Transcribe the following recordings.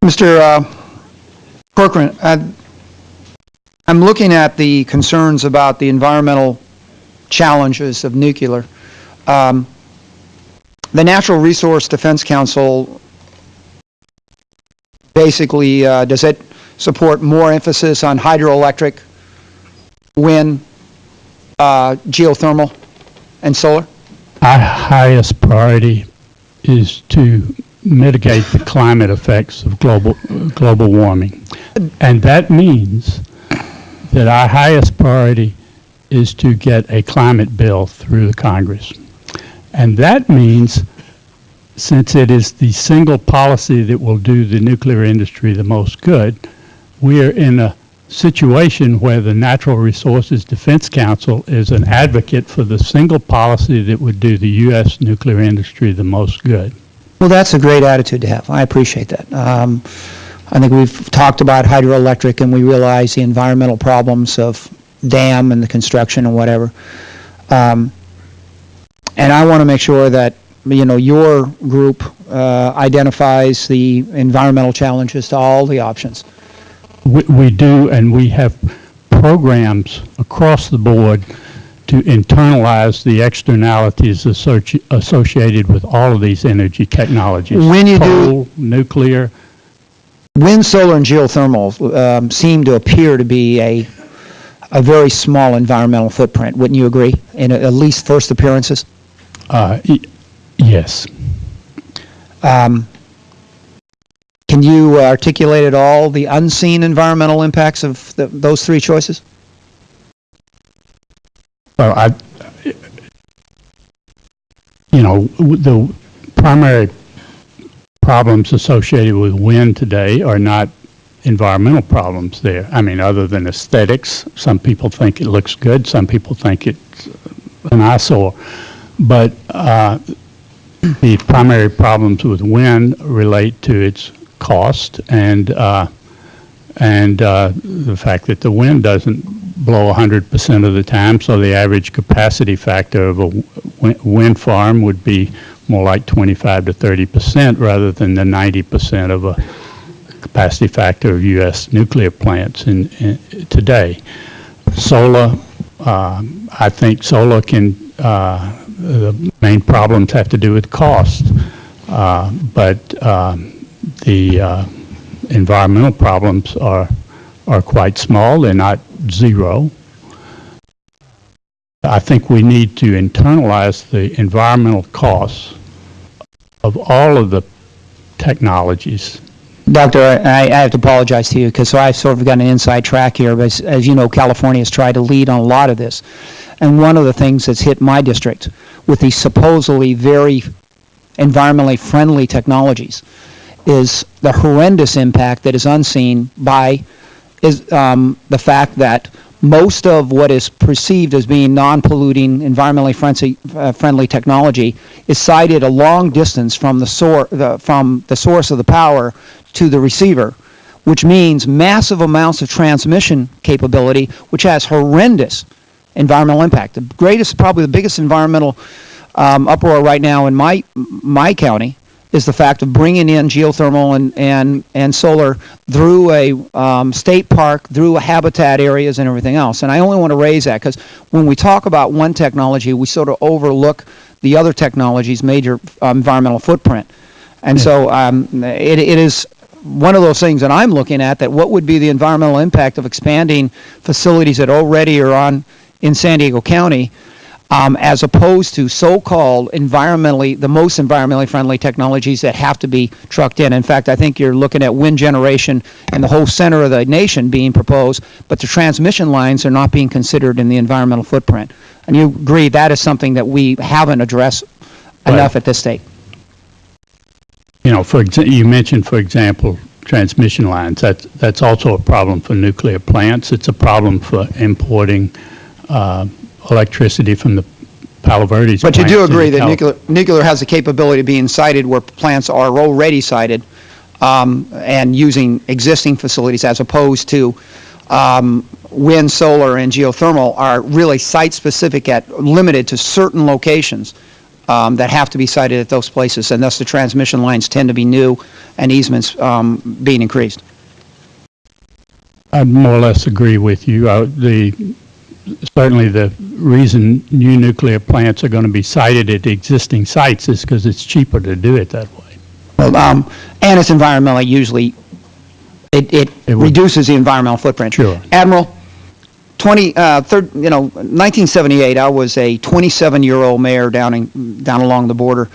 Mr. Corcoran, I'm looking at the concerns about the environmental challenges of nuclear. The Natural Resource Defense Council basically, does it support more emphasis on hydroelectric, wind, geothermal, and solar? Our highest priority is to mitigate the climate effects of global warming. And that means that our highest priority is to get a climate bill through the Congress. And that means, since it is the single policy that will do the nuclear industry the most good, we are in a situation where the Natural Resources Defense Council is an advocate for the single policy that would do the U.S. nuclear industry the most good. Well, that's a great attitude to have. I appreciate that. I think we've talked about hydroelectric, and we realize the environmental problems of dam and the construction and whatever. And I want to make sure that your group identifies the environmental challenges to all the options. We do, and we have programs across the board to internalize the externalities associated with all of these energy technologies. When you Coal, nuclear. Wind, solar, and geothermal seem to appear to be a very small environmental footprint. Wouldn't you agree, in at least first appearances? Yes. Can you articulate at all the unseen environmental impacts of those three choices? Well, the primary problems associated with wind today are not environmental problems there. I mean, other than aesthetics, some people think it looks good, some people think it's an eyesore. But the primary problems with wind relate to its cost and the fact that the wind doesn't blow 100% of the time, so the average capacity factor of a wind farm would be more like 25 to 30% rather than the 90% of a capacity factor of U.S. nuclear plants today. Solar, I think solar can, the main problems have to do with cost, but the environmental problems are quite small. They're not zero. I think we need to internalize the environmental costs of all of the technologies. Doctor, I have to apologize to you because I've sort of got an inside track here. But as you know, California has tried to lead on a lot of this. And one of the things that's hit my district with these supposedly very environmentally friendly technologies is the horrendous impact that is unseen by the fact that most of what is perceived as being non-polluting, environmentally friendly technology is sited a long distance from the source of the power to the receiver, which means massive amounts of transmission capability, which has horrendous environmental impact. The greatest, probably the biggest environmental uproar right now in my county is the fact of bringing in geothermal and solar through a state park, through habitat areas and everything else. And I only want to raise that because when we talk about one technology, we sort of overlook the other technology's major environmental footprint. And so it is one of those things that I'm looking at, that what would be the environmental impact of expanding facilities that already are in San Diego County, as opposed to so-called the most environmentally friendly technologies that have to be trucked in. In fact, I think you're looking at wind generation in the whole center of the nation being proposed, but the transmission lines are not being considered in the environmental footprint. And you agree that is something that we haven't addressed enough at this state? You mentioned, for example, transmission lines. That's also a problem for nuclear plants. It's a problem for importing electricity from the Palo Verde's. But you do agree that nuclear has the capability of being sited where plants are already sited and using existing facilities, as opposed to wind, solar, and geothermal are really site-specific, limited to certain locations that have to be sited at those places, and thus the transmission lines tend to be new and easements being increased. I more or less agree with you. Certainly the reason new nuclear plants are going to be sited at existing sites is because it's cheaper to do it that way. Well, and it's environmentally usually, it reduces the environmental footprint. Sure. Admiral, 1978, I was a 27-year-old mayor down along the border,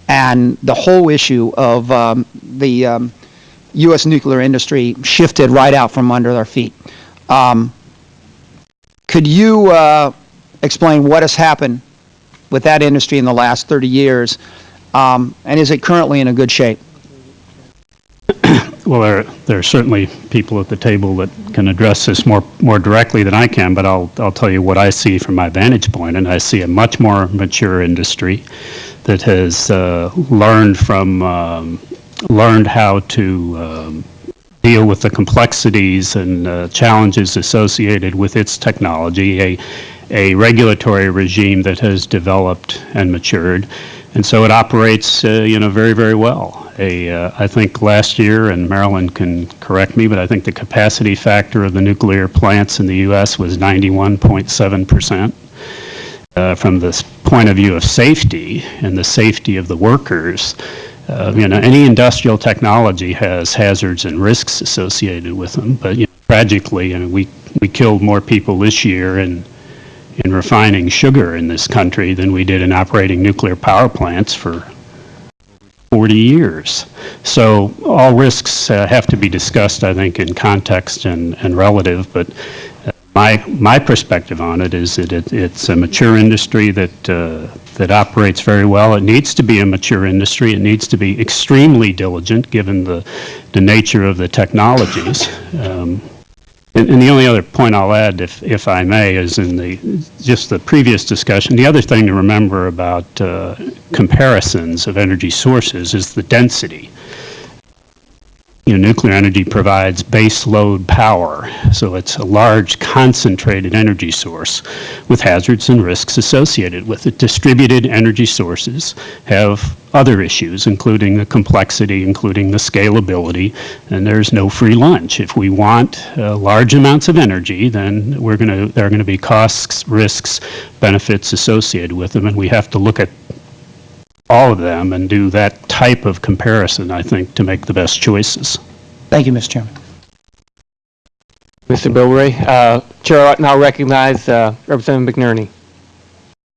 and the whole issue of the U.S. nuclear industry shifted right out from under our feet. Could you explain what has happened with that industry in the last 30 years, and is it currently in a good shape? Well, there are certainly people at the table that can address this more directly than I can, but I'll tell you what I see from my vantage point, and I see a much more mature industry that has learned how to deal with the complexities and challenges associated with its technology, a regulatory regime that has developed and matured, and so it operates, very, very well. I think last year, and Marilyn can correct me, but I think the capacity factor of the nuclear plants in the U.S. was 91.7%. From this point of view of safety and the safety of the workers, any industrial technology has hazards and risks associated with them. But tragically, we killed more people this year in refining sugar in this country than we did in operating nuclear power plants for 40 years. So all risks have to be discussed, I think, in context and relative. But my perspective on it is that it's a mature industry that operates very well. It needs to be a mature industry. It needs to be extremely diligent given the nature of the technologies. And the only other point I'll add, if I may, is in just the previous discussion, the other thing to remember about comparisons of energy sources is the density. Nuclear energy provides base load power, so it's a large concentrated energy source with hazards and risks associated with it. Distributed energy sources have other issues, including the complexity, including the scalability, and there's no free lunch. If we want large amounts of energy, then there are going to be costs, risks, benefits associated with them, and we have to look at all of them and do that type of comparison, I think, to make the best choices. Thank you, Mr. Chairman. Mr. Bilbray. Chair, I now recognize Representative McNerney.